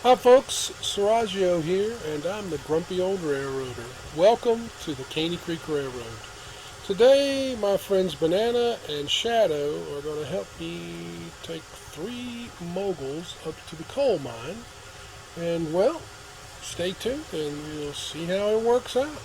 Hi folks, Saraggio here, and I'm the Grumpy Old Railroader. Welcome to the Caney Creek Railroad. Today, my friends Banana and Shadow are going to help me take three moguls up to the coal mine. And well, stay tuned and we'll see how it works out.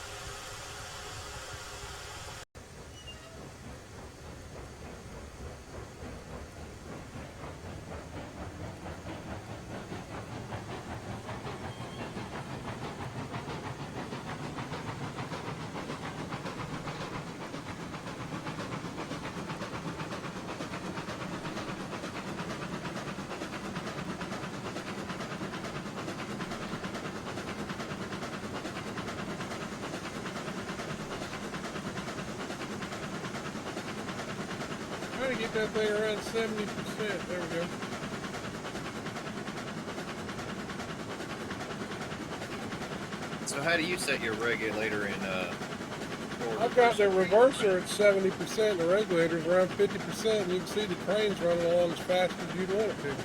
Trying to get that thing around 70%. There we go. So how do you set your regulator in forward I've got reverse the speed? reverser at 70%, the regulator's around 50%, and you can see the train's running along as fast as you'd want it to.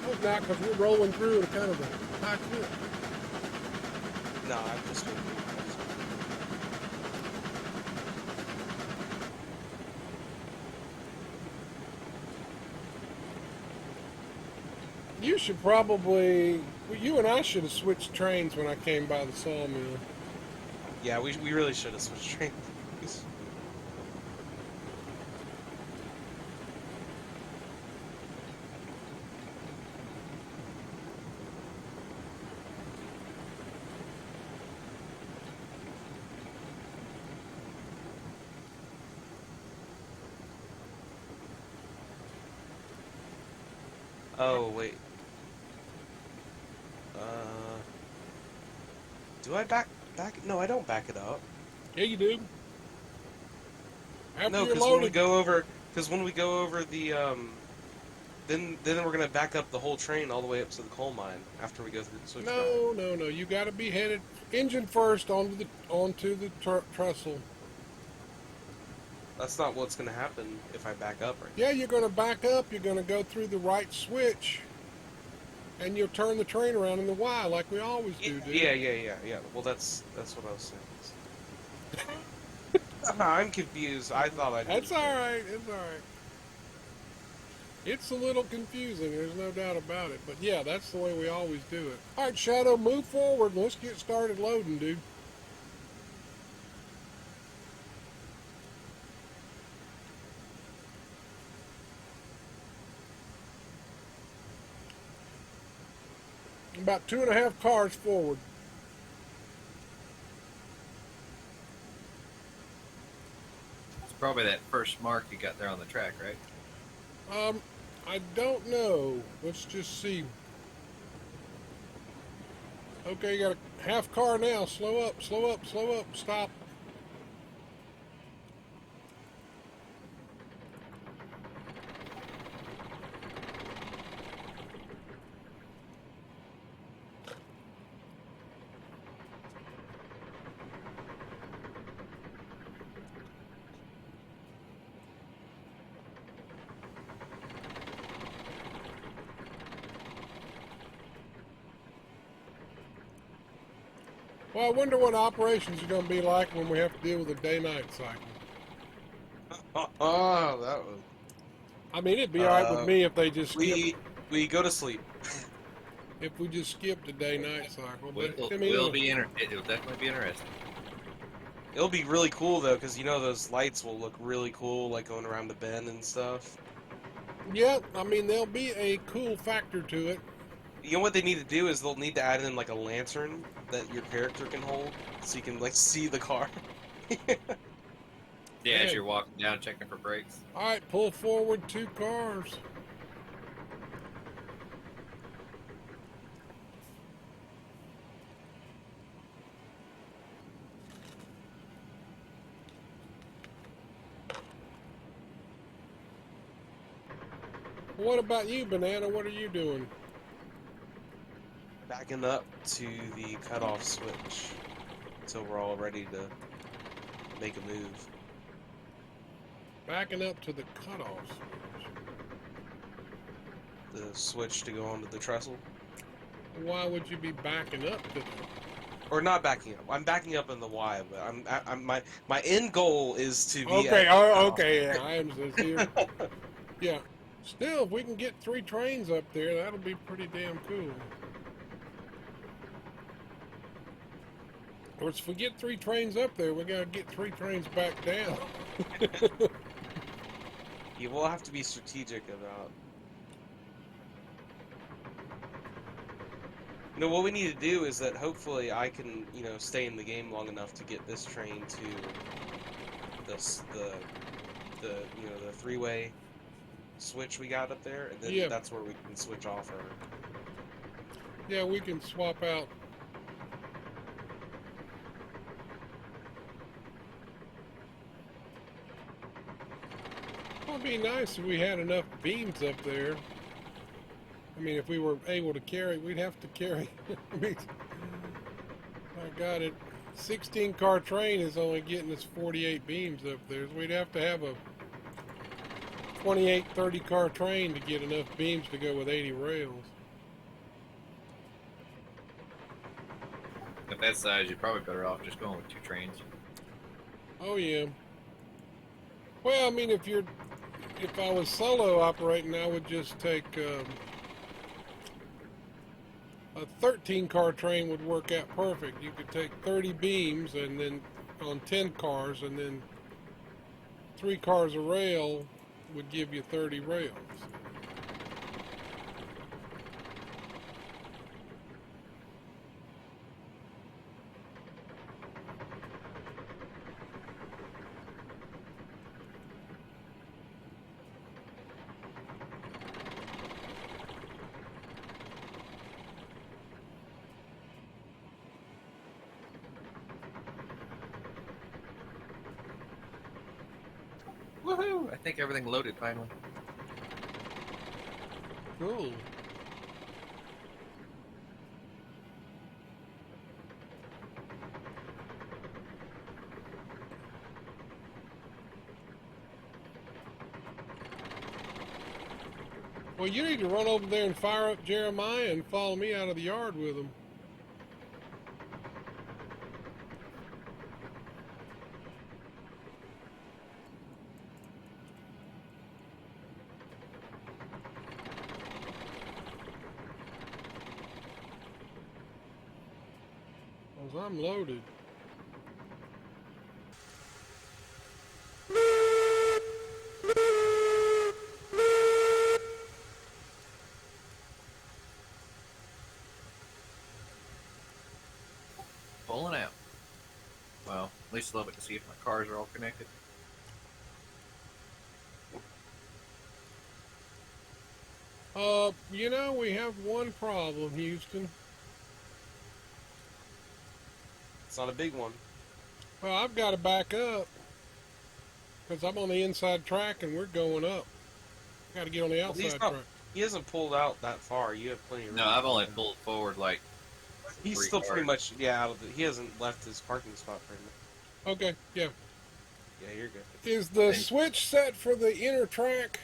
Hope not, because we're rolling through at a kind of a high clip. No, I'm just doing You should probably, well, you and I should have switched trains when I came by the sawmill. Yeah, we really should have switched trains. Oh, wait. Uh, do I back? No, I don't back it up. Yeah, you do. After No, you're because when we loaded. go over, the then we're gonna back up the whole train all the way up to the coal mine after we go through the switchback. No, no, no. You got to be headed engine first onto the trestle. That's not what's gonna happen if I back up right Yeah, you're going to back up. You're going to go through the right switch, and you'll turn the train around in the Y like we always now. do, dude. Yeah. Well, that's what I was saying. I'm confused. I thought I knew That's all the thing. right. It's all right. It's a little confusing, there's no doubt about it. But yeah, that's the way we always do it. All right, Shadow, move forward. Let's get started loading, dude. About 2.5 cars forward. It's probably that first mark you got there on the track, right? Um, I don't know. Let's just see. Okay, you got a half car now. Slow up, slow up, slow up. Stop. Well, I wonder what operations are going to be like when we have to deal with a day-night cycle. Oh, that was. I mean, it'd be all right with Uh, me if they just skip, we go to sleep. if we just skipped the day-night cycle. But I mean, Will be it'll definitely be interesting. It'll be really cool though, because you know those lights will look really cool, like going around the bend and stuff. yeah, I mean, there'll be a cool factor to it. You know what they need to do is they'll need to add in like a lantern that your character can hold, so you can like see the car. Yeah, as Man, you're walking down checking for brakes. all right, pull forward 2 cars. What about you, Banana? What are you doing? backing up to the cutoff switch until we're all ready to make a move. Backing up to the cutoff switch. The switch to go onto the trestle. Why would you be backing up to that? Or not backing up. I'm backing up in the Y, but my end goal is to be Okay, at the cutoff. okay, yeah, I understand here. Yeah. Still, if we can get 3 trains up there, that'll be pretty damn cool. Of course, if we get 3 trains up there, we gotta get 3 trains back down. You will have to be strategic about. You know, what we need to do is that hopefully I can, stay in the game long enough to get this train to the 3-way switch we got up there, and then that's where we can switch off her. Yeah, we can swap out. It would be nice if we had enough beams up there. I mean, if we were able to carry, we'd have to carry. I mean, my God, a 16-car train is only getting us 48 beams up there. So we'd have to have a 28, 30-car train to get enough beams to go with 80 rails. At that size, you're probably better off just going with 2 trains. Oh yeah. Well, I mean, if I was solo operating, I would just take a 13-car train would work out perfect. You could take 30 beams and then on 10 cars, and then 3 cars of rail would give you 30 rails. Woohoo! I think everything loaded finally. Cool. Well, you need to run over there and fire up Jeremiah and follow me out of the yard with him. Because I'm loaded. Pulling out. Well, at least a little bit to see if my cars are all connected. We have one problem, Houston. It's not a big one. Well, I've got to back up because I'm on the inside track and we're going up. Got to get on the outside track. He hasn't pulled out that far. You have plenty of room. No, I've only pulled forward like. He's still pretty much out of the. He hasn't left his parking spot very much. Okay, yeah. Yeah, you're good. Is the switch set for the inner track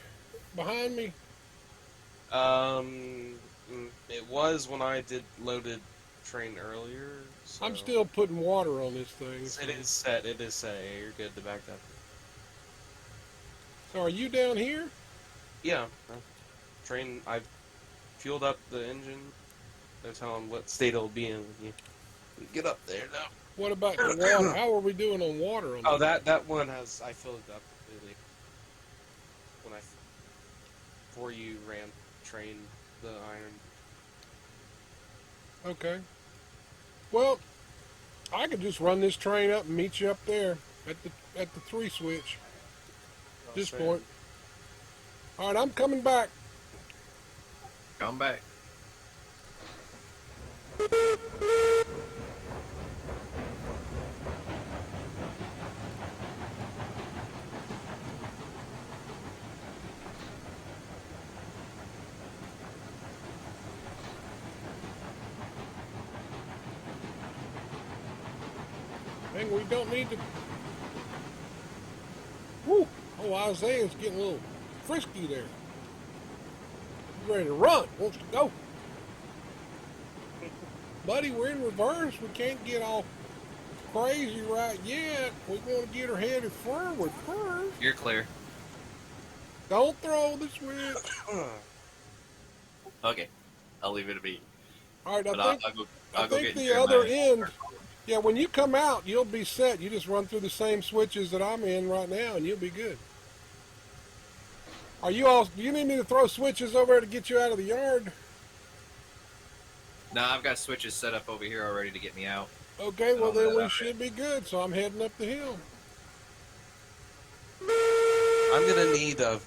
behind me? It was when I did loaded train earlier. So. I'm still putting water on this thing. So. It is set. It is set. Yeah, you're good to back that. So are you down here? Yeah. Train. I've fueled up the engine. They're telling what state it'll be in when you get up there now. What about the water? How are we doing on water? Oh, that one has. I filled it up completely. Before you ran train the iron. Okay. Well, I could just run this train up and meet you up there at the 3 switch. This point. All right, I'm coming back. Come back. Dang, we don't need to... Woo! Oh, Isaiah's getting a little frisky there. He's ready to run. Wants to go. Buddy, we're in reverse. We can't get all crazy right yet. We want to get her headed forward first. You're clear. Don't throw the switch. Okay, I'll leave it be. All right, But I go think get the Jeremiah. other end... Yeah, when you come out, you'll be set. You just run through the same switches that I'm in right now, and you'll be good. Are you all... Do you need me to throw switches over there to get you out of the yard? No, I've got switches set up over here already to get me out. Okay, well Oh, then yeah, we okay. should be good. So I'm heading up the hill. I'm gonna need a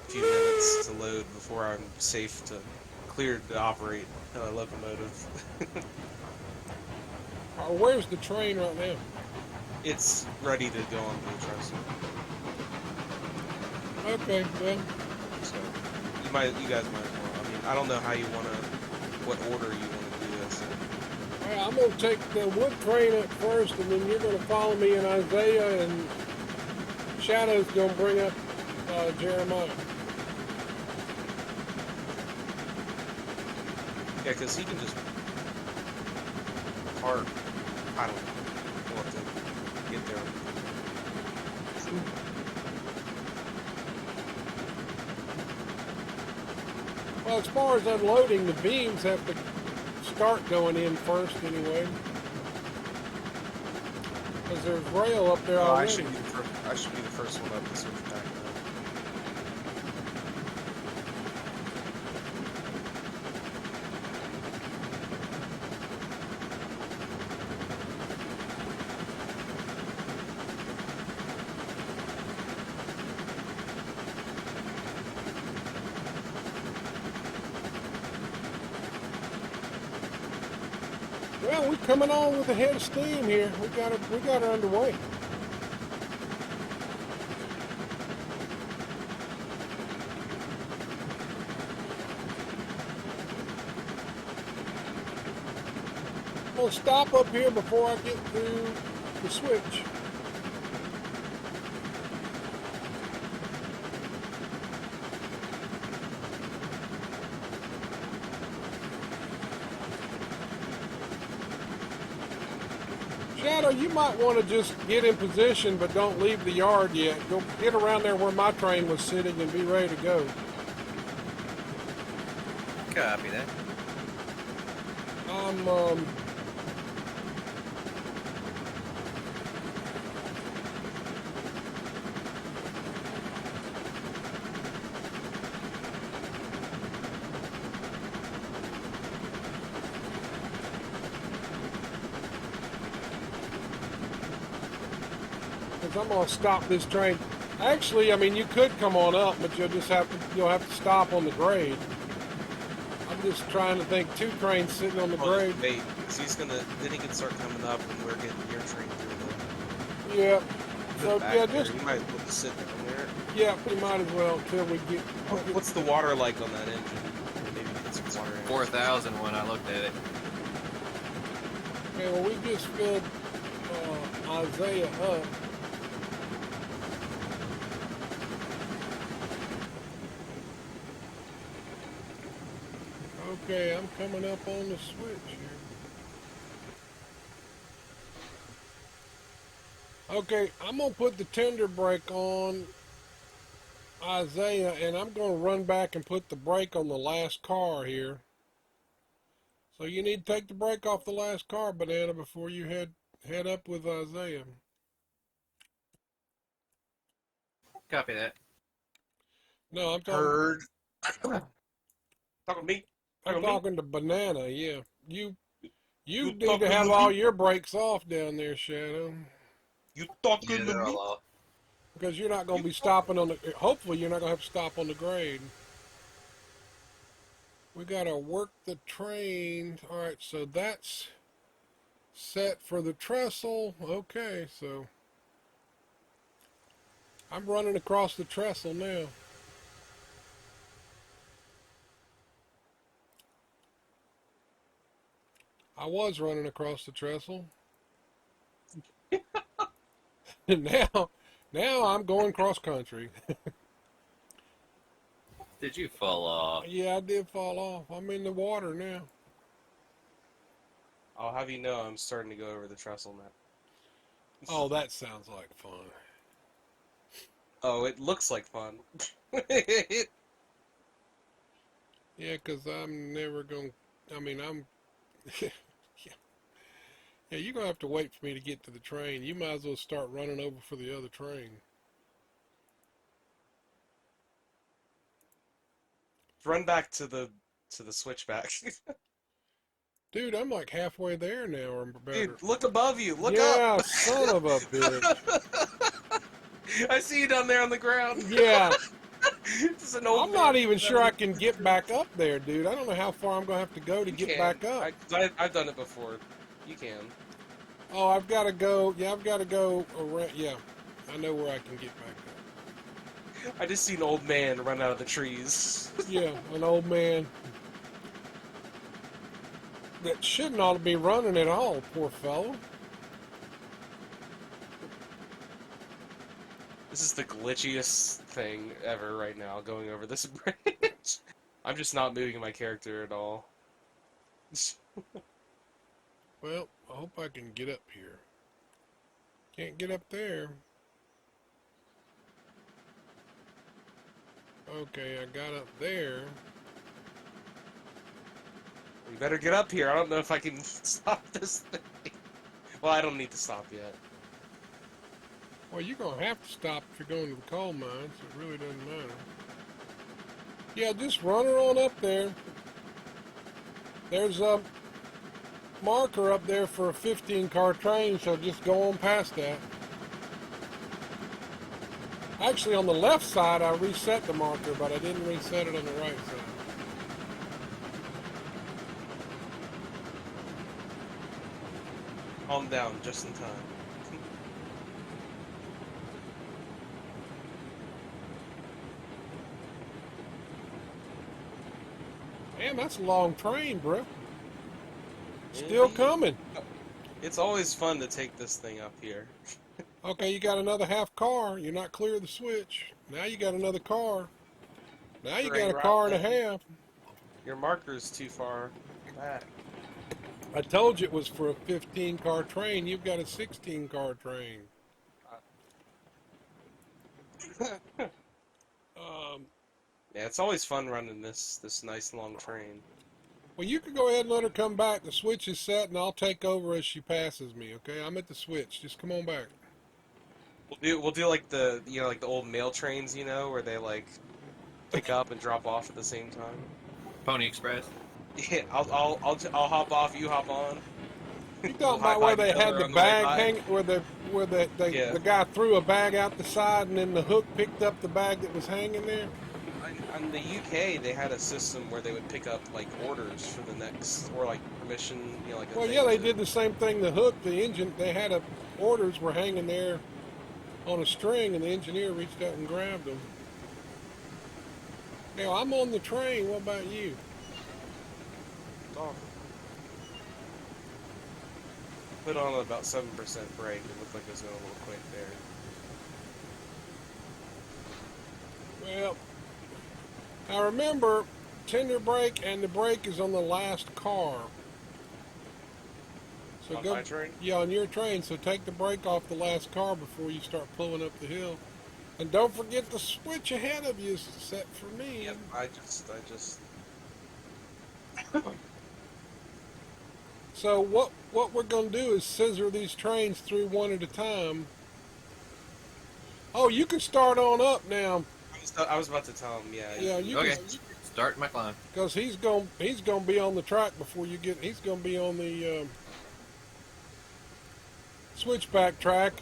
few minutes to load before I'm safe to clear to operate a locomotive. Where's the train right now? It's ready to go on the trestle. Okay, well, So you guys might want. I mean, I don't know how you want to, what order you want to do this in. all right, I'm gonna take the wood train up first, and then you're gonna follow me, and Isaiah and Shadow's gonna bring up Jeremiah. Yeah, because he can just park. I don't know. We'll have to get there. Well, as far as unloading, the beams have to start going in first anyway. Because there's rail up there Oh, I already. should be the first one up the switchback. Well, we're coming on with a head of steam here. We got her underway. I'll stop up here before I get through the switch. Shadow, you might want to just get in position, but don't leave the yard yet. Go get around there where my train was sitting and be ready to go. Copy that. I'm gonna stop this train. Actually, I mean, you could come on up, but you'll have to stop on the grade. I'm just trying to think. Two trains sitting on the grade. Wait, so then he can start coming up and we're getting your train through Yeah. the So back yeah, there. just You might as well just sit down there. yeah, we might as well until we get. What's the water like on that engine? Maybe get some water in it. 4,000 when I looked at it. Okay, well, we just filled Isaiah up. Okay, I'm coming up on the switch here. Okay, I'm going to put the tender brake on Isaiah, and I'm going to run back and put the brake on the last car here. So you need to take the brake off the last car, Banana, before you head up with Isaiah. Copy that. No, I'm talking. Heard. Talking to me. I'm talking to Banana. Yeah, you You need to talking have to all me? your brakes off down there, Shadow, You talking Yeah, to they're me? all off. because you're not going to be stopping on the. Hopefully, you're not going to have to stop on the grade. We got to work the train. All right, so that's set for the trestle. Okay, so I'm running across the trestle now. I was running across the trestle. Now I'm going cross country. Did you fall off? Yeah, I did fall off. I'm in the water now. I'll have you know I'm starting to go over the trestle map. Oh, that sounds like fun. Oh, it looks like fun. Yeah, 'cause I'm never going to, I mean, I'm, yeah, you're going to have to wait for me to get to the train. You might as well start running over for the other train. Run back to the switchback. Dude, I'm like halfway there now or better. Dude, look above you. Look Yeah, up. son of a bitch. I see you down there on the ground. Yeah, It's an old I'm not man. even sure I can get back up there, dude. I don't know how far I'm going to have to go to You get can. back up. I've done it before. You can. Oh, I've got to go. Yeah, I've got to go around. Yeah, I know where I can get back up. I just see an old man run out of the trees. Yeah, an old man that shouldn't ought to be running at all, poor fellow. This is the glitchiest thing ever right now, going over this bridge. I'm just not moving my character at all. Well, I hope I can get up here. Can't get up there. Okay, I got up there. We better get up here. I don't know if I can stop this thing. Well, I don't need to stop yet. Well, you're going to have to stop if you're going to the coal mines. It really doesn't matter. Yeah, just run her on up there. There's a marker up there for a 15-car train, so just go on past that. Actually, on the left side, I reset the marker, but I didn't reset it on the right side. Calm down, just in time. Man, that's a long train, bro. Still coming. It's always fun to take this thing up here. Okay, you got another half car. You're not clear of the switch. Now you got another car. Now you got a car and a half. Your marker's too far back. I told you it was for a 15-car train. You've got a 16-car train. Yeah, it's always fun running this nice long train. Well, you can go ahead and let her come back. The switch is set, and I'll take over as she passes me. Okay, I'm at the switch. Just come on back. We'll do like the like the old mail trains, where they like pick up and drop off at the same time. Pony Express. Yeah, I'll hop off, you hop on. You talking about where they had the bag hanging, where Yeah. the guy threw a bag out the side, and then the hook picked up the bag that was hanging there? In the UK, they had a system where they would pick up like orders for the next, or like permission, like. Well, yeah, they did the same thing. The hook, the engine, they had orders were hanging there on a string, and the engineer reached out and grabbed them. Now, I'm on the train. What about you? Oh. Put on about 7% brake. It looked like it was going a little quick there. Well, I remember tender brake, and the brake is on the last car. So On my train? Yeah, on your train. So take the brake off the last car before you start pulling up the hill. And don't forget the switch ahead of you is set for me. Yep, I just. So what we're going to do is scissor these trains through one at a time. Oh, you can start on up now. I was about to tell him, yeah. Yeah, you Okay, can, start my climb. because he's going to be on the track before you get. He's going to be on the switchback track.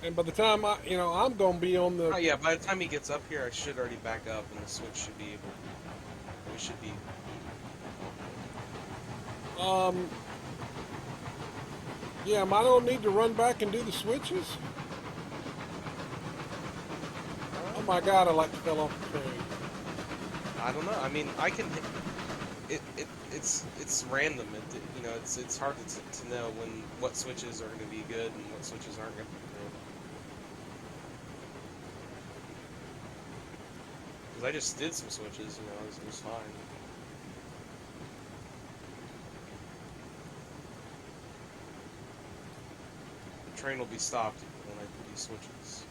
And by the time I'm going to be on the. Oh yeah, by the time he gets up here, I should already back up, and the switch should be able. We should be. Yeah, I don't need to run back and do the switches. Oh my God, I like to fell off the train. I don't know. I mean, I can. it's random. You know, it's hard to know what switches are going to be good and what switches aren't going to be good. Because I just did some switches, you know, it was fine. The train will be stopped when I do these switches.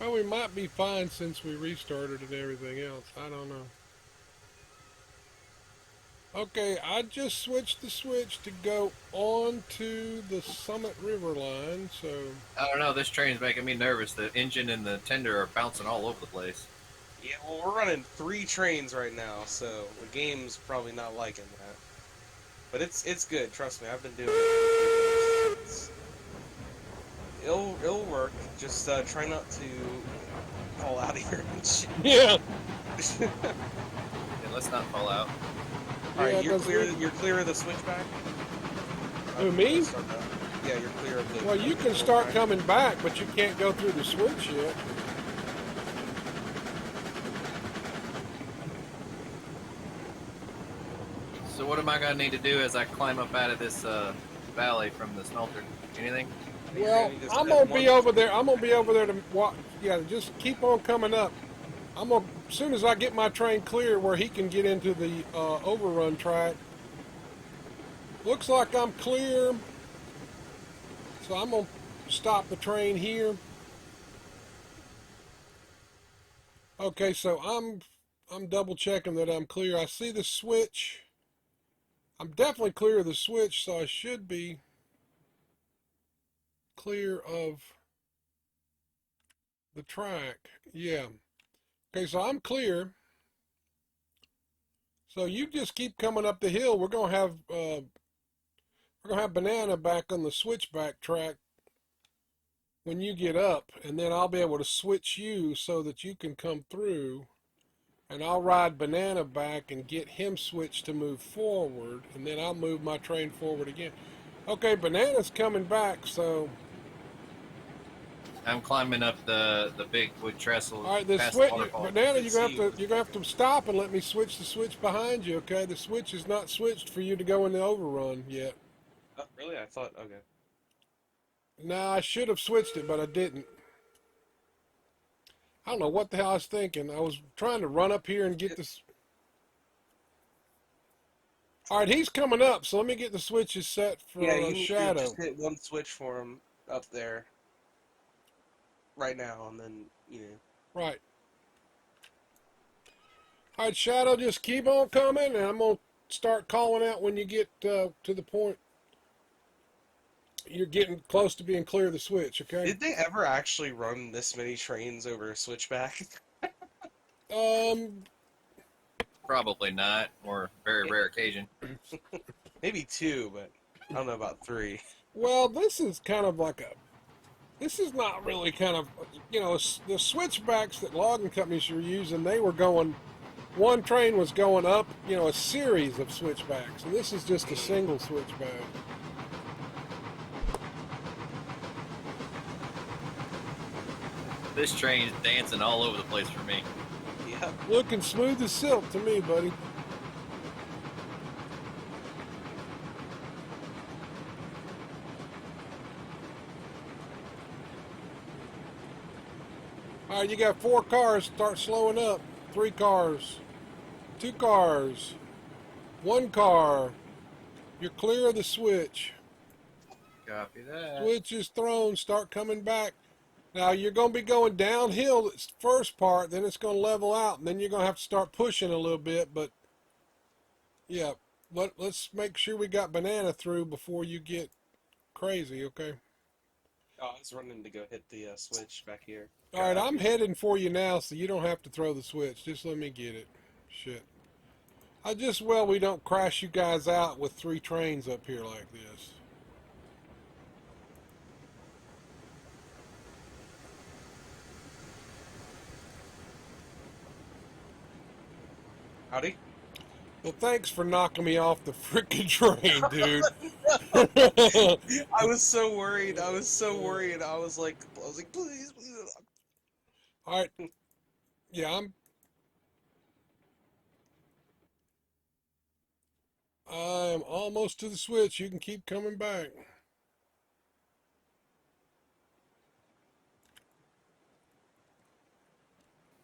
Well, we might be fine since we restarted and everything else. I don't know. Okay, I just switched the switch to go on to the Summit River line, so... I don't know, this train's making me nervous. The engine and the tender are bouncing all over the place. Yeah, well, we're running 3 trains right now, so the game's probably not liking that. But it's good, trust me. I've been doing it for 3 days. It'll work. Just try not to fall out of here and shit. Yeah! Yeah, let's not fall out. Alright, Yeah, you're clear of the switchback? Who, me? Yeah, you're clear of the... Well, you can start coming back, but you can't go through the switch yet. So what am I going to need to do as I climb up out of this valley from the smelter? Anything? Well, I'm gonna be over there. I'm gonna be over there to watch. Yeah, just keep on coming up. As soon as I get my train clear where he can get into the overrun track. Looks like I'm clear. So I'm gonna stop the train here. Okay, so I'm double checking that I'm clear. I see the switch. I'm definitely clear of the switch, so I should be clear of the track. Yeah. Okay, so I'm clear. So you just keep coming up the hill. We're gonna have Banana back on the switchback track when you get up, and then I'll be able to switch you so that you can come through, and I'll ride Banana back and get him switched to move forward, and then I'll move my train forward again. Okay, Banana's coming back, so... I'm climbing up the big wood trestle. All right, the past switch, the waterfall. Banana, you're gonna have to stop and let me switch the switch behind you. Okay, the switch is not switched for you to go in the overrun yet. Oh, really? I thought, okay. No, I should have switched it, but I didn't. I don't know what the hell I was thinking. I was trying to run up here and get this. All right, he's coming up, so let me get the switches set for You need Shadow. to just hit one switch for him up there right now, and then, you know. Right. All right, Shadow, just keep on coming, and I'm going to start calling out when you get to the point you're getting close to being clear of the switch, okay? Did they ever actually run this many trains over a switchback? Probably not, or very rare occasion. Maybe 2, but I don't know about 3. Well, this is kind of like this is not really kind of, you know, the switchbacks that logging companies are using, they were going, one train was going up, you know, a series of switchbacks, and this is just a single switchback. This train's dancing all over the place for me. Yeah. Looking smooth as silk to me, buddy. All right, you got 4 cars. Start slowing up. 3 cars. 2 cars. 1 car. You're clear of the switch. Copy that. Switch is thrown. Start coming back. Now, you're going to be going downhill this first part, then it's going to level out, and then you're going to have to start pushing a little bit, but, yeah, let's make sure we got Banana through before you get crazy, okay? Oh, I was running to go hit the switch back here. All right, I'm heading for you now, so you don't have to throw the switch. Just let me get it. Shit. We don't crash you guys out with 3 trains up here like this. Howdy? Well, thanks for knocking me off the frickin' train, dude. I was so worried. I was so worried. I was like, please, please. All right. Yeah, I'm almost to the switch. You can keep coming back.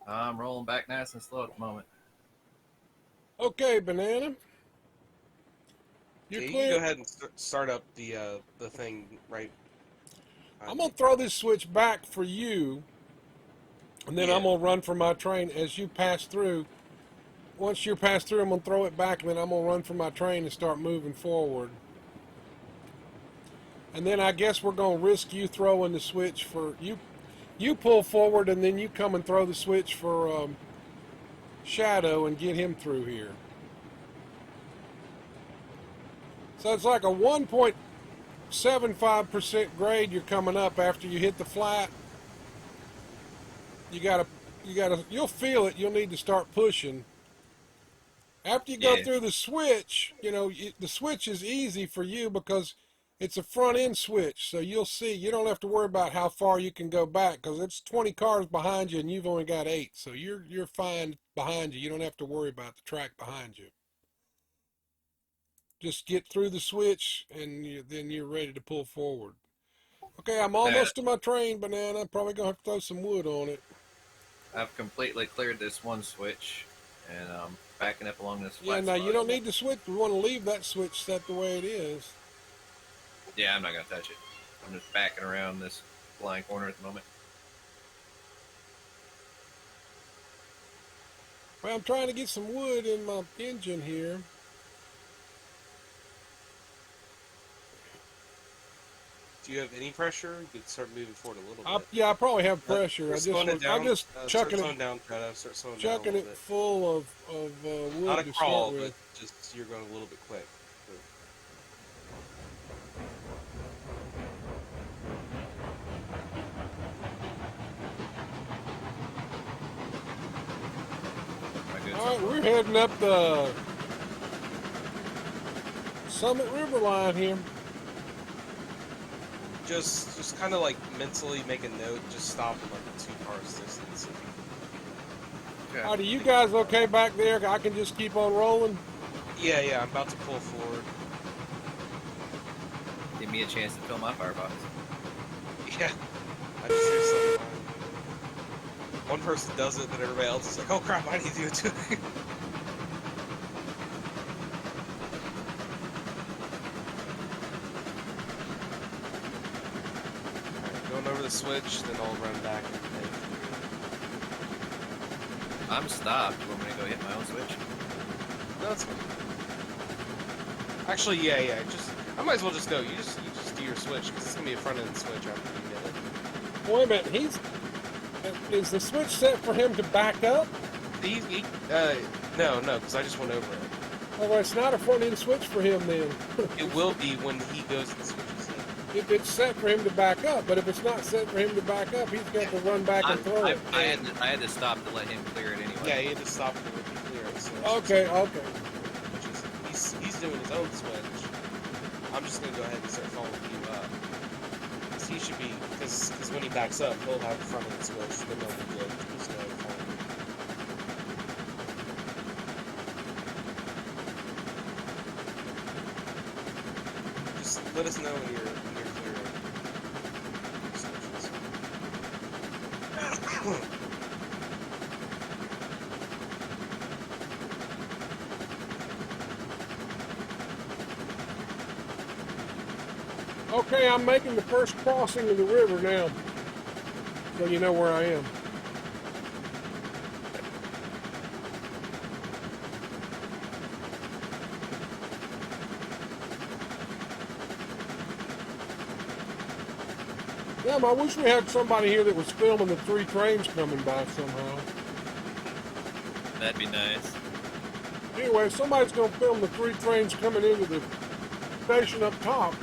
I'm rolling back nice and slow at the moment. Okay, Banana. You're Okay, you can go clear. ahead and start up the thing right. I'm gonna throw this switch back for you, and then I'm Yeah. gonna run for my train as you pass through. Once you pass through, I'm gonna throw it back, and then I'm gonna run for my train and start moving forward. And then I guess we're gonna risk you throwing the switch for you. You pull forward, and then you come and throw the switch for Shadow and get him through here. So it's like a 1.75% grade you're coming up after you hit the flat. You'll feel it. You'll need to start pushing. After you go Yeah. through the switch, the switch is easy for you because it's a front end switch. So you'll see, you don't have to worry about how far you can go back because it's 20 cars behind you and you've only got 8. So you're fine behind you. You don't have to worry about the track behind you. Just get through the switch and then you're ready to pull forward. Okay, I'm almost to my train, Banana. Probably gonna have to throw some wood on it. I've completely cleared this one switch, and I'm backing up along this Yeah, flat now you spot. don't need the switch. We want to leave that switch set the way it is. Yeah, I'm not going to touch it. I'm just backing around this blind corner at the moment. Well, I'm trying to get some wood in my engine here. Do you have any pressure? You could start moving forward a little bit. Yeah, I probably have pressure. Slowing it down. I'm just Start slowing down. Start slowing down a chucking little it bit. full of wood Not a to crawl, start but with. just you're going a little bit quick. All right, we're heading up the Summit River line here. Just kind of like mentally make a note. Just stop in like 2 cars distance. Okay. All right, are you guys okay back there? I can just keep on rolling? Yeah, I'm about to pull forward. Give me a chance to fill my firebox. Yeah, I just hear something. One person does it, then everybody else is like, "Oh crap, I need to do it too." Alright, going over the switch, then I'll run back and head through. I'm stopped. You want me to go hit my own switch? No, that's fine. Actually, yeah. I might as well just go. You just do your switch because it's gonna be a front end switch after you hit it. Wait a minute, is the switch set for him to back up? No, because I just went over it. Oh, well, it's not a front end switch for him then. It will be when he goes to the switches in. If it's set for him to back up, but if it's not set for him to back up, he's got to run back and throw it. I had to stop to let him clear it anyway. Yeah, he had to stop to let me clear it. So Okay. which is he's doing his own switch. I'm just gonna go ahead and start following you up. Because he should be because when he backs up, he'll have a front end switch. Then he'll be good. He's gonna follow me. Just let us know when you're clear. Switches. Okay, I'm making the first crossing of the river now, so you know where I am. Yeah, I wish we had somebody here that was filming the 3 trains coming by somehow. That'd be nice. Anyway, somebody's going to film the 3 trains coming into the station up top.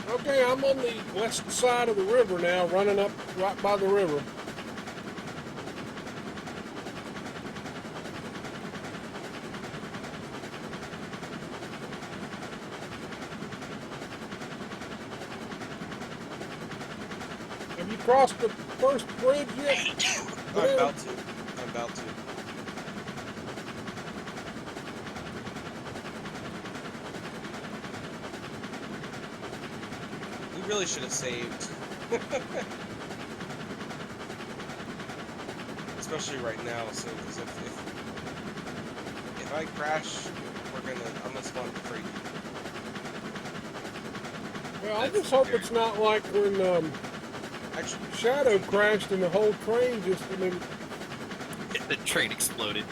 Okay, I'm on the west side of the river now, running up right by the river. Have you crossed the first bridge yet? I'm about to. I'm about to. We really should have saved. Especially right now, so because if I crash, I'm gonna spawn for free. Well, I just hope it's not like when Actually, Shadow crashed and the whole train just, I mean, The train exploded.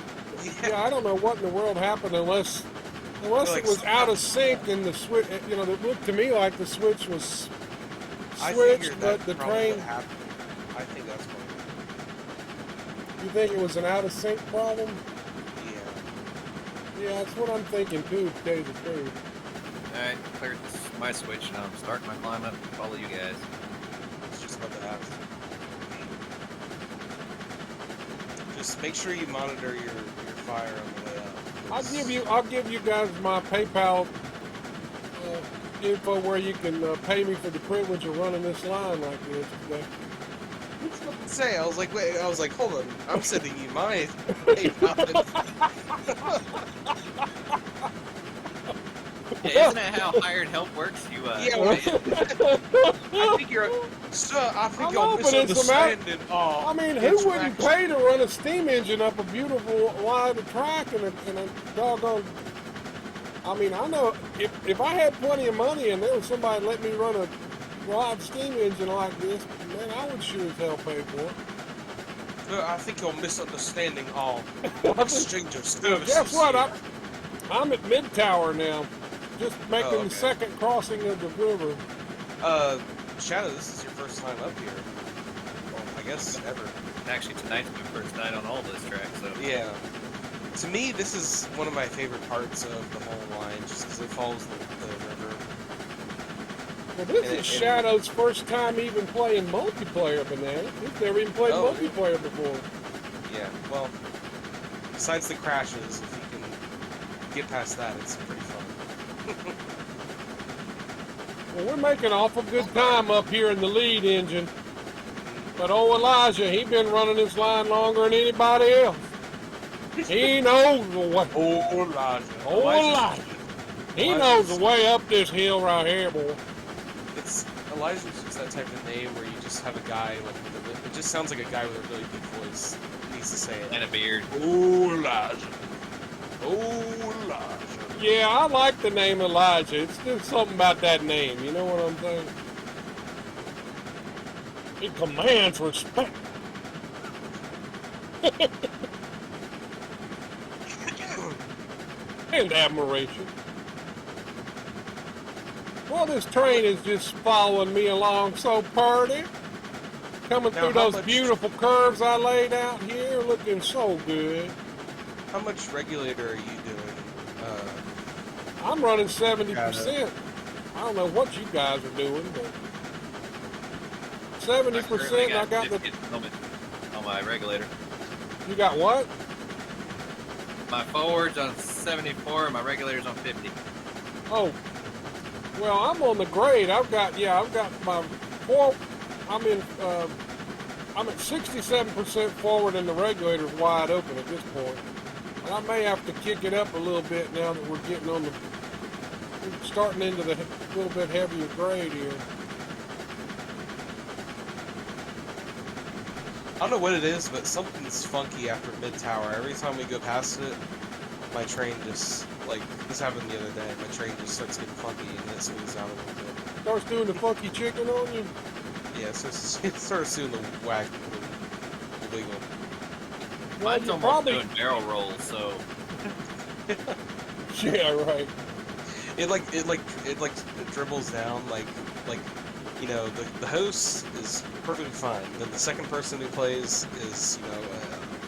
yeah, I don't know what in the world happened unless it was out of sync and the switch, you know, it looked to me like the switch was I switched, figured but that's the probably train, what happened. I think that's what. you think it was an out of sync problem? Yeah. Yeah, that's what I'm thinking too, to tell you the truth. Alright, cleared my switch, and I'm starting my climb up to follow you guys. It's just about to happen. Just make sure you monitor your fire on the way up. I'll give you guys my PayPal info where you can pay me for the privilege of running this line like this today. Say, I was like, wait, I was like, hold on, I'm sending you my PayPal. Yeah, isn't that how hired help works? You, Yeah, well, I think you're, sir, I think you're but it's a misunderstanding. I mean, who wouldn't pay to run a steam engine up a beautiful wide track and a doggone... I mean, I know if I had plenty of money and there was somebody let me run a wide steam engine like this, man, I would sure as hell pay for it. I think you're misunderstanding our exchange of services. Guess what? I'm at Mid-Tower now, just making okay. the second crossing of the river. Shadow, this is your first time up here. Well, I guess ever. actually, tonight's my first night on all this track, so... Yeah. To me, this is one of my favorite parts of the whole line, just because it follows the river. Well, this is Shadow's first time even playing multiplayer, Banana. He's never even played multiplayer before. Yeah, well, besides the crashes, if you can get past that, it's pretty fun. Well, we're making awful good time up here in the lead engine. But old Elijah, he been running this line longer than anybody else. He knows the way. Oh, Elijah. Old Elijah. He knows the way up this hill right here, boy. Elijah's just that type of name where you just have a guy, like, it just sounds like a guy with a really big voice. He needs to say it. And a beard. Oh, Elijah. Oh, Elijah. Yeah, I like the name Elijah. It's just something about that name. You know what I'm saying? It commands respect. And admiration. Well, this train is just following me along so purty. Coming through those beautiful curves I laid out here, looking so good. How much regulator are you doing? I'm running 70%. I don't know what you guys are doing, but 70%. I got the on my regulator. You got what? My forward's on 74, my regulator's on 50. Oh, well, I'm on the grade. I've got my I'm at 67% forward and the regulator's wide open at this point. And I may have to kick it up a little bit now that we're getting on we're starting into the little bit heavier grade here. I don't know what it is, but something's funky after Mid-Tower. Every time we go past it, my train just, like, this happened the other day, my train just starts getting funky and it smooths out a little bit. Starts doing the funky chicken on you? Yeah, so it starts doing the whack, the wiggle. Well, Mine's almost doing barrel rolls, so... Yeah, right. It dribbles down, like, you know, the host is perfectly fine. Then the second person who plays is, you know,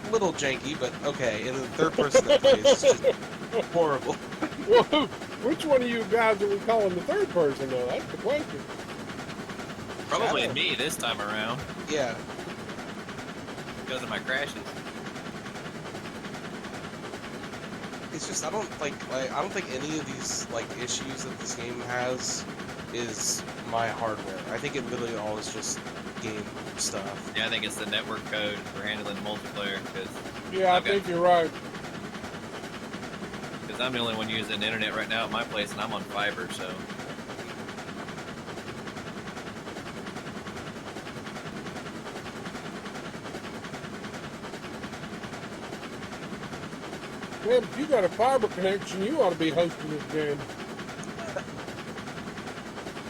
a little janky, but okay. And then the third person that plays is just horrible. Well, Which one of you guys are we calling the third person, though? That's the question. Probably Shadow. me this time around Yeah. because of my crashes. It's just I don't think any of these like issues that this game has is my hardware. I think it literally all is just game stuff. Yeah, I think it's the network code for handling multiplayer because Yeah, I think you're right. I'm the only one using the internet right now at my place, and I'm on fiber, so. Man, if you got a fiber connection, you ought to be hosting this game.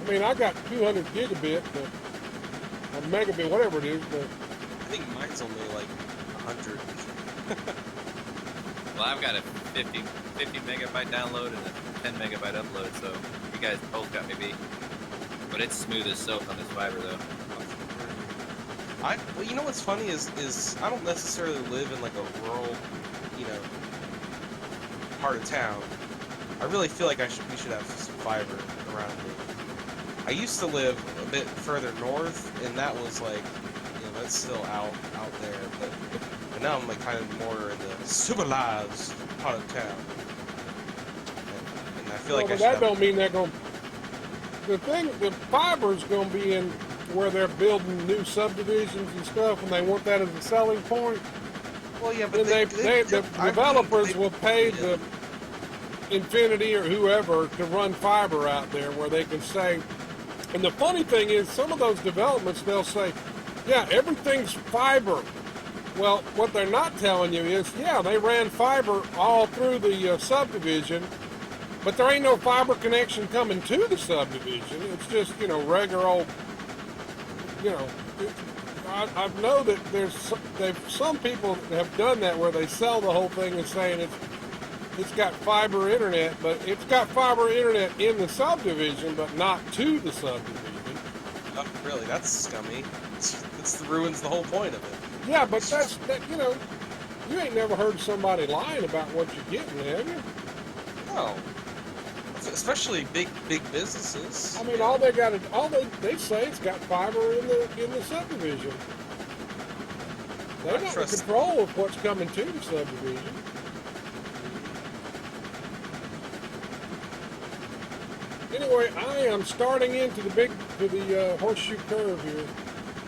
I mean, I got 200 gigabit, or megabit, whatever it is, but I think mine's only like 100. Well, I've got a 50 megabyte download and a 10 megabyte upload, so you guys both got me beat. But it's smooth as silk on this fiber, though. Well, you know what's funny is I don't necessarily live in like a rural, you know, part of town. I really feel like we should have some fiber around me. I used to live a bit further north, and that was like, you know, that's still out there, but now I'm like kind of more in the civilized part of town. And I feel like I but should that have... don't mean they're going. The fiber's going to be in where they're building new subdivisions and stuff, and they want that as a selling point. Well, yeah, but the developers will pay the Infinity or whoever to run fiber out there where they can say. And the funny thing is, some of those developments, they'll say, yeah, everything's fiber. Well, what they're not telling you is, yeah, they ran fiber all through the subdivision, but there ain't no fiber connection coming to the subdivision. It's just, you know, regular old, you know, I know that some people have done that where they sell the whole thing and saying it's got fiber internet, but it's got fiber internet in the subdivision, but not to the subdivision. Oh, really? That's scummy. It ruins the whole point of it. Yeah, but you know, you ain't never heard somebody lying about what you're getting, have you? No. Especially big businesses. I mean, they say it's got fiber in the subdivision. They got the control of what's coming to the subdivision. Anyway, I am starting into the horseshoe curve here.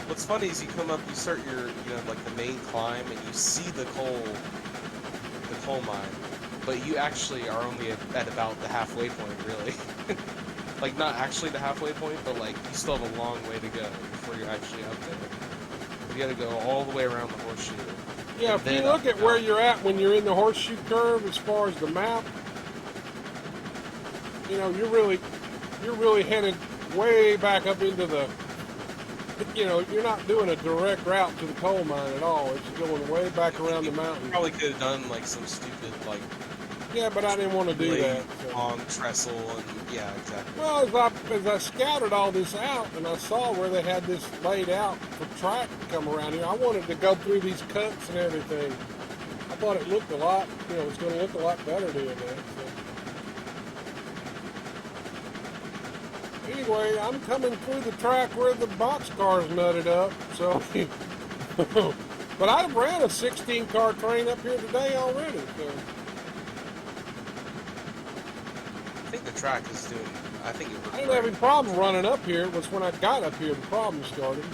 What's funny is you come up, you start your, you know, like the main climb, and you see the coal mine, but you actually are only at about the halfway point, really. Like, not actually the halfway point, but like, you still have a long way to go before you're actually up there. You gotta go all the way around the horseshoe. Yeah, if you look at where you're at when you're in the horseshoe curve as far as the map, you know, you're really headed way back up into the, you know, you're not doing a direct route to the coal mine at all. It's going way back around the mountain. Probably could have done like some stupid like. Yeah, but I didn't want to do that. So. On trestle and yeah, exactly. Well, as I scouted all this out and I saw where they had this laid out for track to come around here, I wanted to go through these cuts and everything. I thought it looked a lot, you know, it was going to look a lot better doing that. So. Anyway, I'm coming through the track where the boxcars nutted up, so. But I've ran a 16-car train up here today already, so. I think the track is doing. I think it. I didn't have any problem running up here. It was when I got up here the problem started.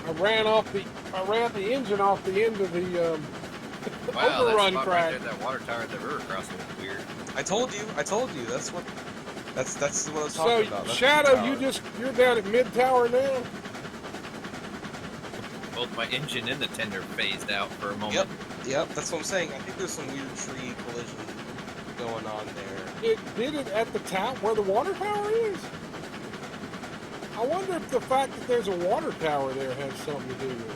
I ran the engine off the end of the Wow, overrun that spot track. right there, that water tower at the river crossing was weird. I told you. That's what I was So talking about. That's Shadow, you're down at mid tower now. Both my engine and the tender phased out for a moment. Yep. That's what I'm saying. I think there's some weird tree collision going on there. It did it at the top where the water tower is. I wonder if the fact that there's a water tower there has something to do with it.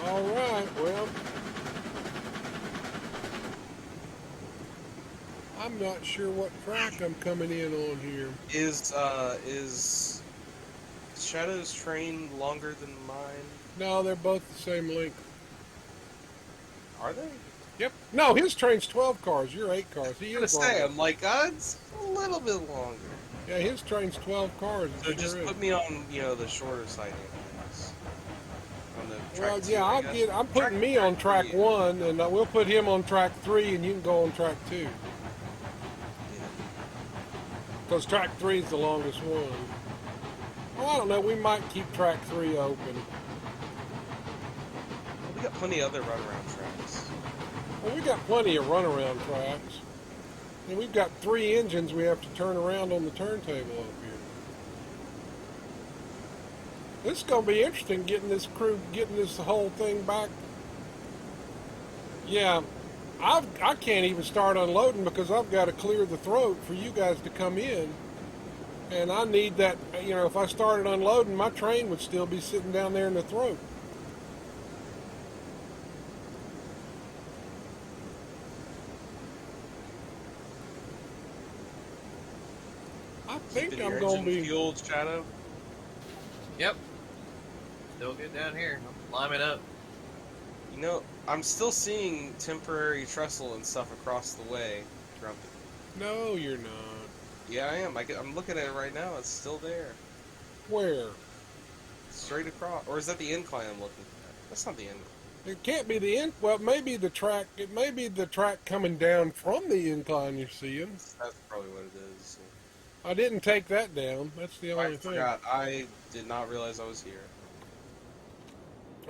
All right, well, I'm not sure what track I'm coming in on here. Is Shadow's train longer than mine? No, they're both the same length. Are they? Yep. No, his train's 12 cars. You're 8 cars. He I was is gonna say, longer. I'm like, it's a little bit longer. Yeah, his train's 12 cars. It So sure just is. put me on, the shorter side ambulance. On the track Well, 2, yeah, I guess. I'm putting me on track 3. 1, and we'll put him on track 3, and you can go on track 2. Yeah. Because track 3 is the longest one. Well, I don't know. We might keep track 3 open. Well, we got plenty of other runaround tracks. Well, we got plenty of runaround tracks. And we've got 3 engines we have to turn around on the turntable up here. This is going to be interesting getting this whole thing back. Yeah, I can't even start unloading because I've got to clear the throat for you guys to come in. And I need that, if I started unloading, my train would still be sitting down there in the throat. I think Keeping I'm your going to engine be... fueled, Shadow. Yep. Still good down here. I'm climbing up. I'm still seeing temporary trestle and stuff across the way, Grumpy. No, you're not. Yeah, I am. I'm looking at it right now. It's still there. Where? Straight across. Or is that the incline I'm looking at? That's not the incline. It can't be the in. Well, maybe the track. It may be the track coming down from the incline you're seeing. That's probably what it is. I didn't take that down. That's the only I thing. forgot. I did not realize I was here.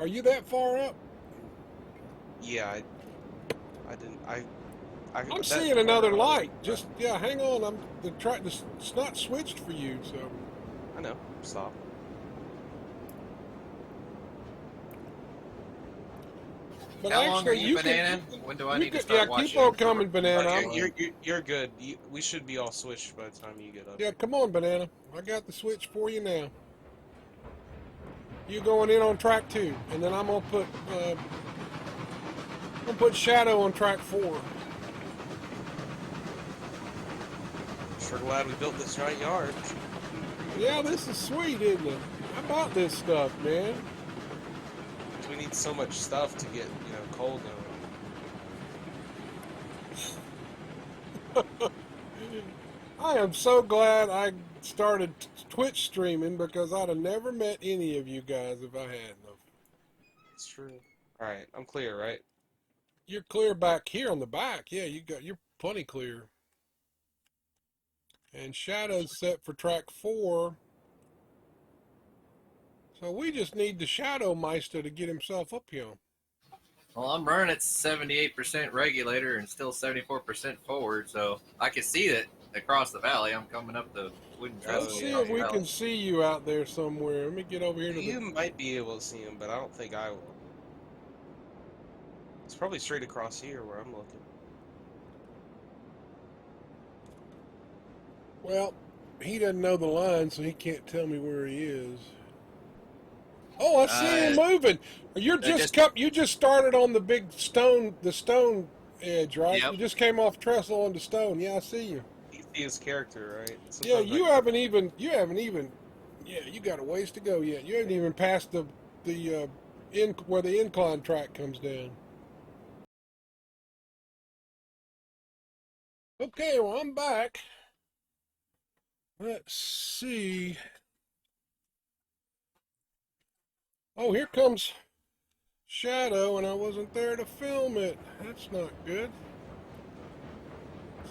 Are you that far up? Yeah, I didn't. I'm seeing another light. Just hang on. It's not switched for you, so. I know. Stop. But How long are actually, you, Banana? When do I need to start watching? keep on coming, Banana. You're good. We should be all switched by the time you get up. Yeah, come on, Banana. I got the switch for you now. You going in on track 2, and then I'm gonna put Shadow on track 4. Sure glad we built this giant yard. Yeah, this is sweet, isn't it? How about this stuff, man? We need so much stuff to get, coal going. I am so glad I started Twitch streaming because I'd have never met any of you guys if I hadn't of. It's true. All right, I'm clear, right? You're clear back here on the back. Yeah, you're plenty clear. And Shadow's set for track 4. So we just need the Shadow Meister to get himself up here. Well, I'm running at 78% regulator and still 74% forward, so I can see that across the valley. I'm coming up the wooden trail. Let's see if we can see you out there somewhere. Let me get over here to You might be able to see him, but I don't think I will. It's probably straight across here where I'm looking. Well, he doesn't know the line, so he can't tell me where he is. Oh, I see him moving. You just started on the big stone, the stone edge, right? Yep. You just came off trestle onto stone. Yeah, I see you. You see his character, right? Yeah, you haven't even. Yeah, you got a ways to go yet. You haven't even passed the where the incline track comes down. Okay, well I'm back. Let's see. Oh, here comes Shadow, and I wasn't there to film it. That's not good.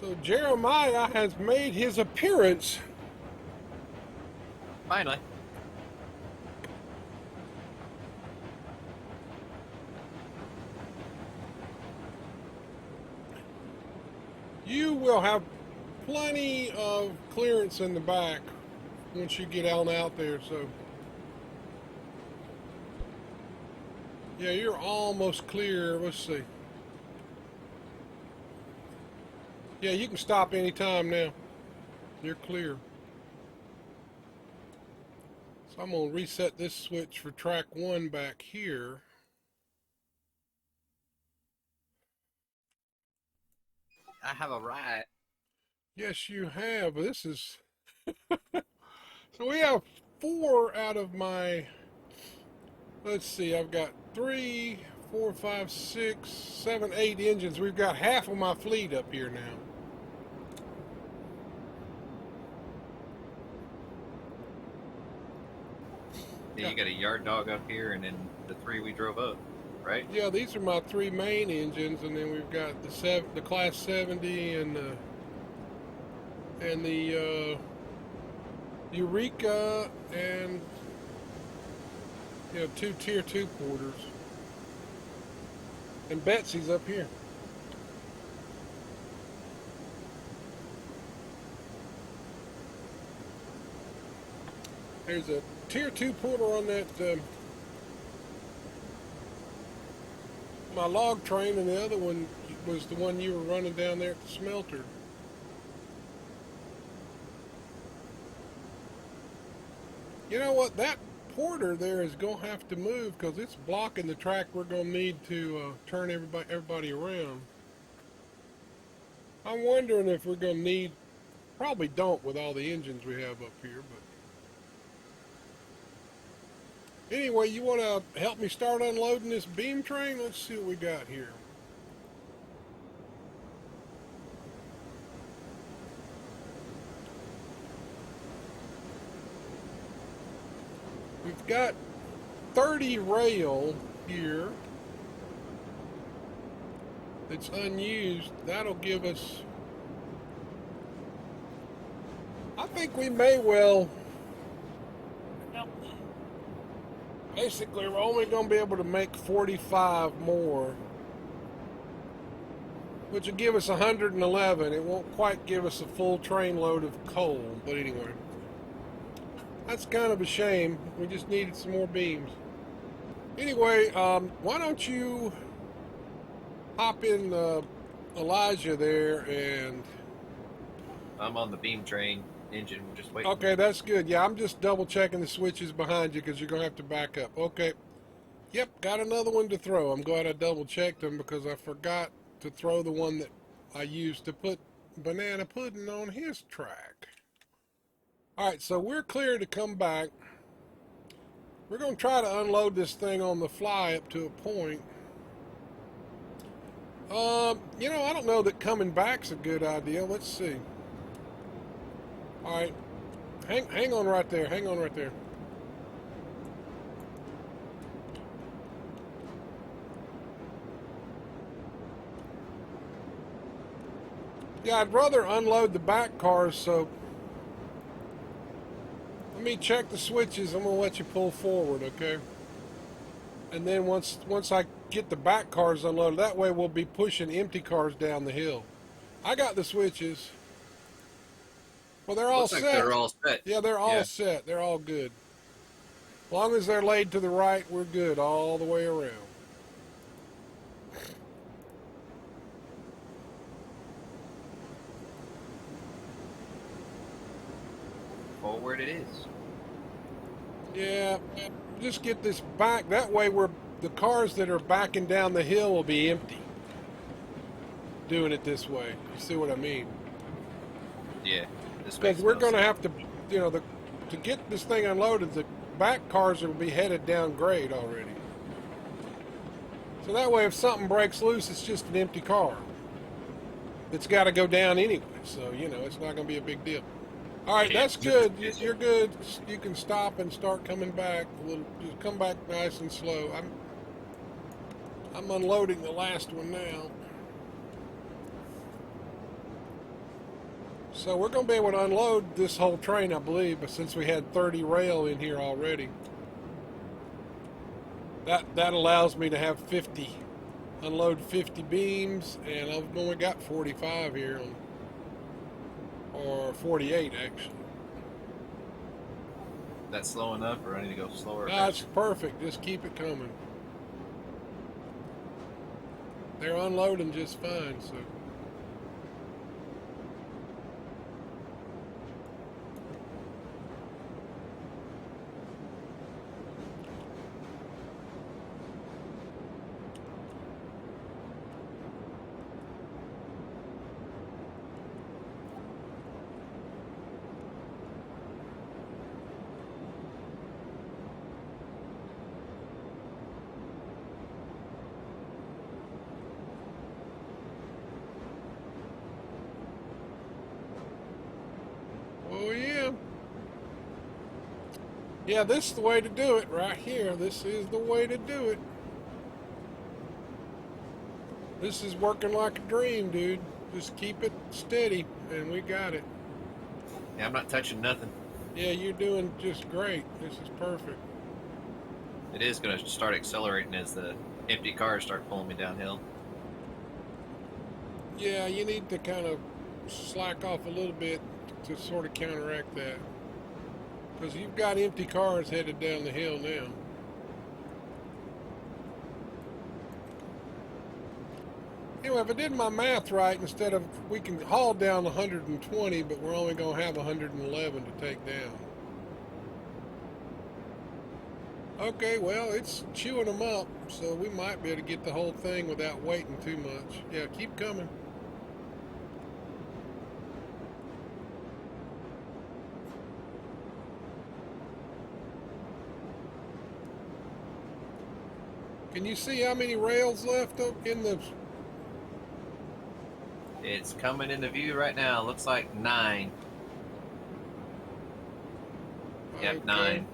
So Jeremiah has made his appearance. Finally. You will have plenty of clearance in the back once you get on out there, so. Yeah, you're almost clear. Let's see. Yeah, you can stop anytime now. You're clear. So I'm going to reset this switch for track 1 back here. I have a right. Yes, you have. This is... So we have 4 out of my, let's see, I've got 3, 4, 5, 6, 7, 8 engines. We've got half of my fleet up here now. Yeah, you got a yard dog up here, and then the 3 we drove up, right? Yeah, these are my 3 main engines, and then we've got the Class 70 and the Eureka, and 2 Tier 2 porters. And Betsy's up here. There's a Tier 2 porter on that my log train, and the other one was the one you were running down there at the smelter. You know what? That porter there is going to have to move because it's blocking the track we're going to need to turn everybody around. I'm wondering if we're going to need, probably don't with all the engines we have up here, but anyway, you want to help me start unloading this beam train? Let's see what we got here. We've got 30 rail here that's unused. That'll give us, I think we may well, basically we're only going to be able to make 45 more, which will give us 111. It won't quite give us a full train load of coal, but anyway. That's kind of a shame. We just needed some more beams. Anyway, why don't you hop in Elijah there, and I'm on the beam train engine. We're just waiting. okay, that's good. Yeah, I'm just double checking the switches behind you because you're gonna have to back up. Okay. Yep, got another one to throw. I'm glad I double checked them because I forgot to throw the one that I used to put banana pudding on his track. Alright, so we're clear to come back. We're going to try to unload this thing on the fly up to a point. I don't know that coming back's a good idea. Let's see. Alright, hang on right there. Hang on right there. Yeah, I'd rather unload the back cars, so let me check the switches. I'm going to let you pull forward, okay? And then once I get the back cars unloaded, that way we'll be pushing empty cars down the hill. I got the switches. Well, they're all set. Like they're all set. Yeah, they're all set. They're all good. As long as they're laid to the right, we're good all the way around. Forward it is. Yeah, just get this back. That way the cars that are backing down the hill will be empty. Doing it this way. You see what I mean? Yeah. Because we're going to have to, to get this thing unloaded, the back cars will be headed down grade already. So that way if something breaks loose, it's just an empty car. It's got to go down anyway. So, it's not going to be a big deal. All right, that's good. You're good. You can stop and start coming back a little. Just come back nice and slow. I'm unloading the last one now. So we're going to be able to unload this whole train, I believe, but since we had 30 rail in here already, that allows me to have 50, unload 50 beams, and I've only got 45 here. Or 48 actually. That's slow enough, or I need to go slower? That's perfect. Just keep it coming. They're unloading just fine, so. Yeah, this is the way to do it right here. This is the way to do it. This is working like a dream, dude. Just keep it steady, and we got it. Yeah, I'm not touching nothing. Yeah, you're doing just great. This is perfect. It is going to start accelerating as the empty cars start pulling me downhill. Yeah, you need to kind of slack off a little bit to sort of counteract that. Because you've got empty cars headed down the hill now. Anyway, if I did my math right, instead of, we can haul down 120, but we're only going to have 111 to take down. Okay, well, it's chewing them up, so we might be able to get the whole thing without waiting too much. Yeah, keep coming. Can you see how many rails left up in the... It's coming into view right now. Looks like 9. Yep, Okay. 9.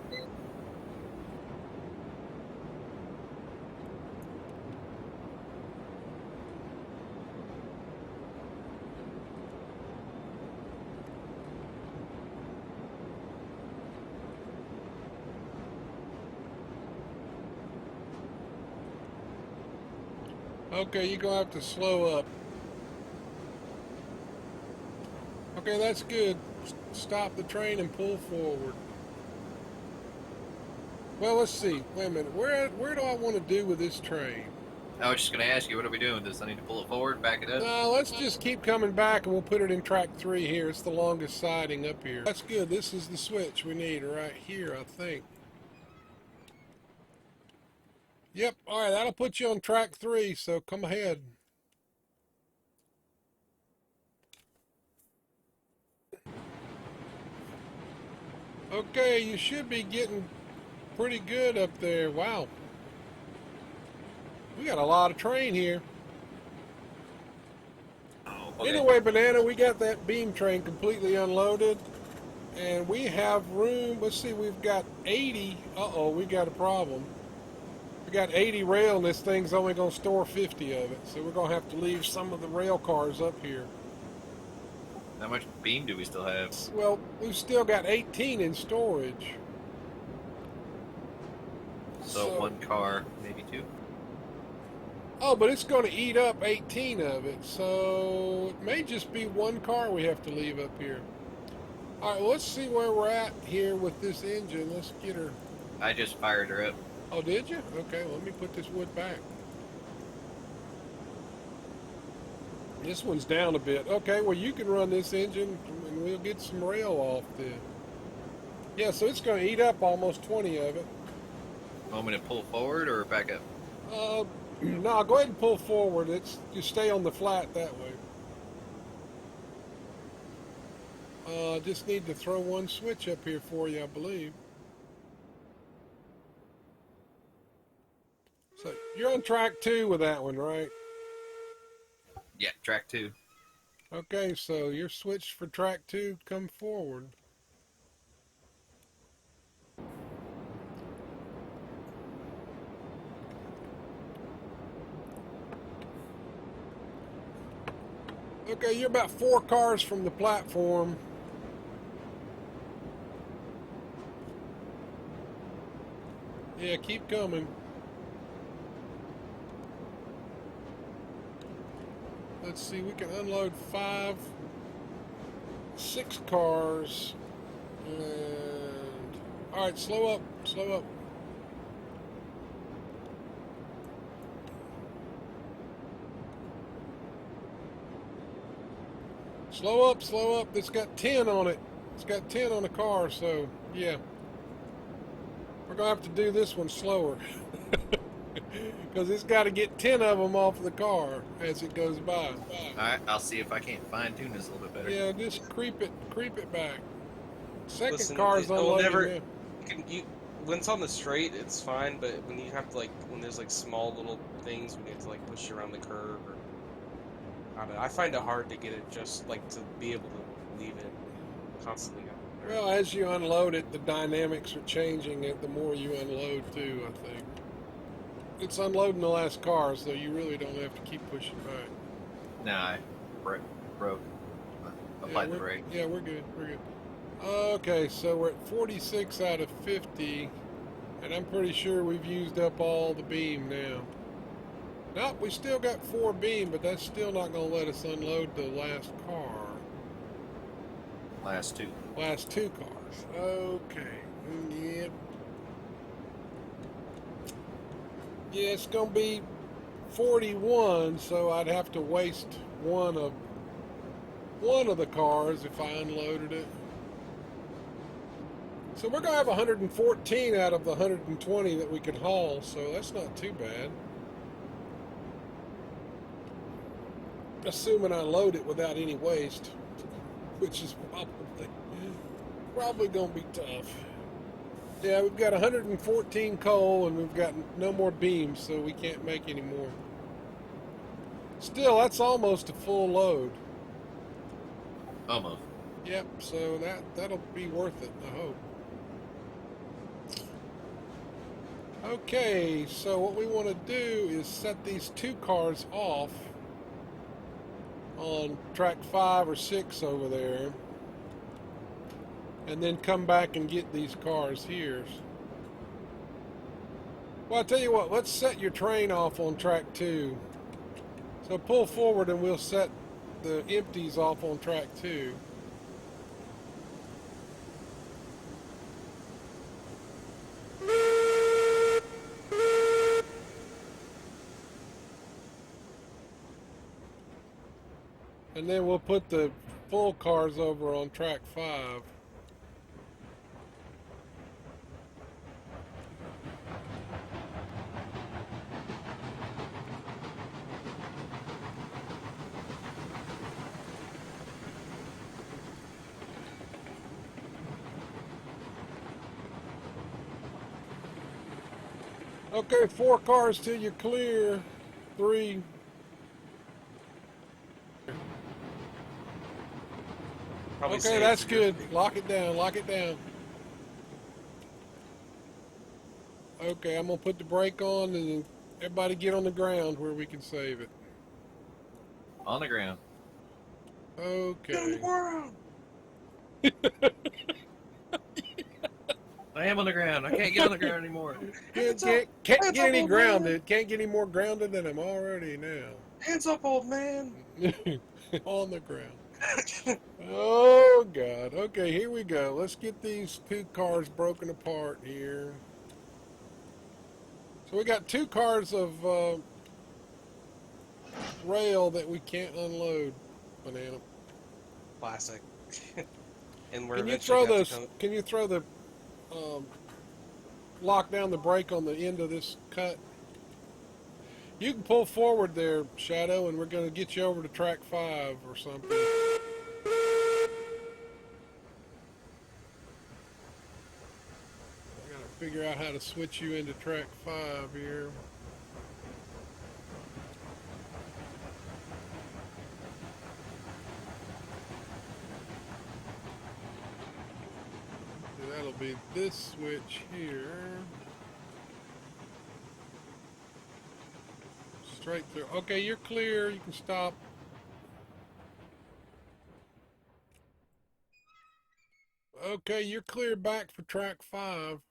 Okay, you're going to have to slow up. Okay, that's good. Stop the train and pull forward. Well, let's see. Wait a minute. Where do I want to do with this train? I was just going to ask you, what are we doing with this? I need to pull it forward, back it up? No, let's just keep coming back and we'll put it in track 3 here. It's the longest siding up here. That's good. This is the switch we need right here, I think. Yep. All right, that'll put you on track 3, so come ahead. Okay, you should be getting pretty good up there. Wow. We got a lot of train here. Oh, okay. Anyway, Banana, we got that beam train completely unloaded. And we have room. Let's see, we've got 80. Uh-oh, we got a problem. We got 80 rail, and this thing's only going to store 50 of it. So we're going to have to leave some of the rail cars up here. How much beam do we still have? Well, we've still got 18 in storage. So 1 car, maybe 2? Oh, but it's going to eat up 18 of it. So it may just be 1 car we have to leave up here. All right, well, let's see where we're at here with this engine. Let's get her. I just fired her up. Oh, did you? Okay, let me put this wood back. This one's down a bit. Okay, well, you can run this engine and we'll get some rail off then. Yeah, so it's going to eat up almost 20 of it. Want me to pull forward or back up? No, go ahead and pull forward. You stay on the flat that way. Just need to throw one switch up here for you, I believe. So you're on track 2 with that one, right? Yeah, track 2. Okay, so you're switched for track 2. Come forward. Okay, you're about 4 cars from the platform. Yeah, keep coming. Let's see, we can unload 6 cars. And all right, slow up, slow up. Slow up, slow up. It's got 10 on it. It's got 10 on the car, so yeah. We're going to have to do this one slower. Because it's got to get 10 of them off the car as it goes by. Alright, I'll see if I can't fine tune this a little bit better. Yeah, just creep it back. Second Listen, car's unloading now. When it's on the straight, it's fine, but when you have to, like, when there's, like, small little things, when you have to, like, push around the curve, or, I don't know, I find it hard to get it just, like, to be able to leave it constantly. Well, as you unload it, the dynamics are changing it the more you unload too, I think. It's unloading the last car, so you really don't have to keep pushing back. Nah, I broke. Applied the brake. Yeah, we're good. We're good. Okay, so we're at 46 out of 50, and I'm pretty sure we've used up all the beam now. Nope, we still got 4 beam, but that's still not going to let us unload the last car. Last 2. Last 2 cars. Okay. Yep. Yeah, it's going to be 41, so I'd have to waste one of the cars if I unloaded it. So we're going to have 114 out of the 120 that we could haul, so that's not too bad. Assuming I load it without any waste, which is probably going to be tough. Yeah, we've got 114 coal and we've got no more beams, so we can't make any more. Still, that's almost a full load. Almost. Yep, so that'll be worth it, I hope. Okay, so what we want to do is set these 2 cars off on track 5 or 6 over there, and then come back and get these cars here. Well, I'll tell you what, let's set your train off on track 2. So pull forward and we'll set the empties off on track 2. And then we'll put the full cars over on track 5. Okay, 4 cars till you're clear. 3. Probably Okay, that's good. Lock it down, lock it down. Okay, I'm going to put the brake on and then everybody get on the ground where we can save it. On the ground. Okay. Get on the ground! I am on the ground. I can't get on the ground anymore. Can't get any grounded. Can't get any more grounded than I'm already now. Hands up, old man! On the ground. Oh, God. Okay, here we go. Let's get these 2 cars broken apart here. So we got 2 cars of rail that we can't unload, Banana. Classic. And we're Can you eventually throw gonna have to those? Can you throw the lock down the brake on the end of this cut? You can pull forward there, Shadow, and we're going to get you over to track 5 or something. I got to figure out how to switch you into track 5 here. That'll be this switch here. Straight through. Okay, you're clear. You can stop. Okay, you're clear back for track 5.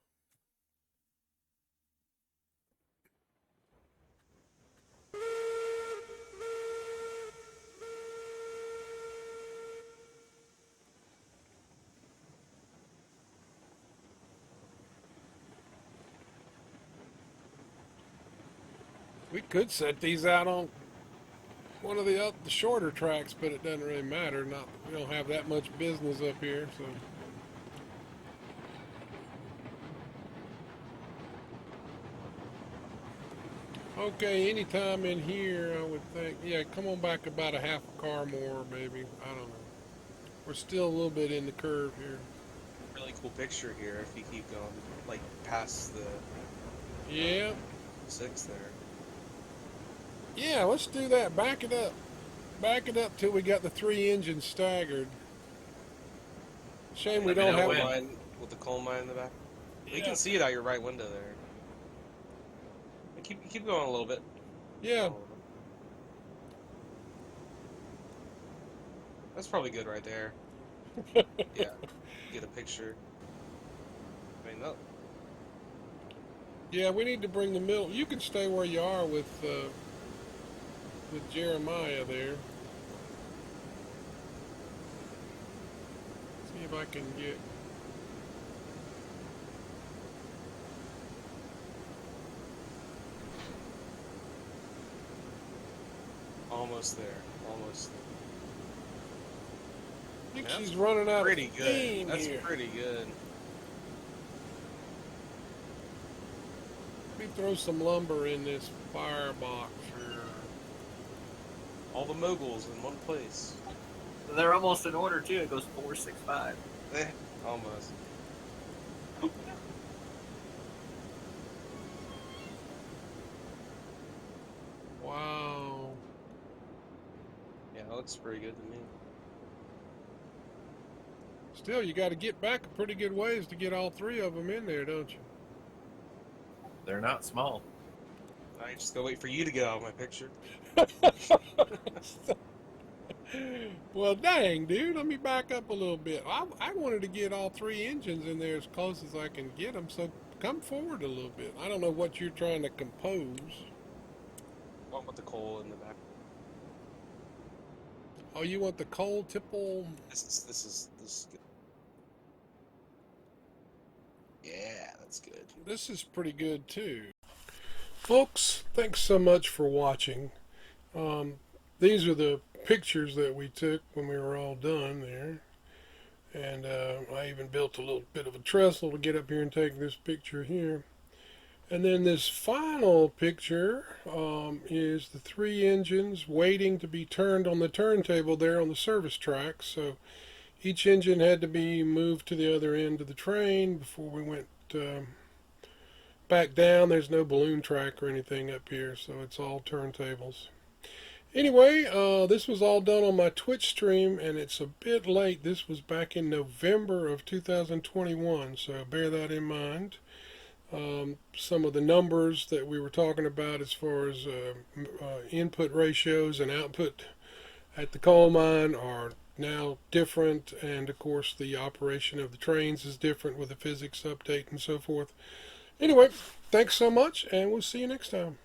We could set these out on one of the shorter tracks, but it doesn't really matter. We don't have that much business up here, so. Okay, anytime in here, I would think. Yeah, come on back about a half a car more, maybe. I don't know. We're still a little bit in the curve here. really cool picture here if you keep going, like, past the Yeah. 6 there. Yeah, let's do that. Back it up. Back it up till we got the 3 engines staggered. Shame we Let me don't know have when. one. Mine with the coal mine in the back. You Yeah. can see it out your right window there. Keep going a little bit. Yeah. That's probably good right there. Yeah. Get a picture. I mean, no. Yeah, we need to bring the middle. You can stay where you are with Jeremiah there. See if I can get. Almost there. Almost there. I think That's she's running out pretty of good. steam That's here. pretty good. Let me throw some lumber in this firebox here. All the moguls in one place. They're almost in order too. It goes 4, 6, 5. Almost. Wow. Yeah, that looks pretty good to me. Still, you got to get back a pretty good ways to get all three of them in there, don't you? They're not small. I just gotta wait for you to get out of my picture. Well, dang, dude. Let me back up a little bit. I wanted to get all three engines in there as close as I can get them, so come forward a little bit. I don't know what you're trying to compose. One with the coal in the back. Oh, you want the coal tipple? This is good. Yeah, that's good. This is pretty good, too. Folks, thanks so much for watching. These are the pictures that we took when we were all done there. And I even built a little bit of a trestle to get up here and take this picture here. And then this final picture is the three engines waiting to be turned on the turntable there on the service track. So each engine had to be moved to the other end of the train before we went back down. There's no balloon track or anything up here, so it's all turntables. Anyway, this was all done on my Twitch stream, and it's a bit late. This was back in November of 2021, so bear that in mind. Some of the numbers that we were talking about as far as input ratios and output at the coal mine are now different, and of course the operation of the trains is different with the physics update and so forth. Anyway, thanks so much, and we'll see you next time.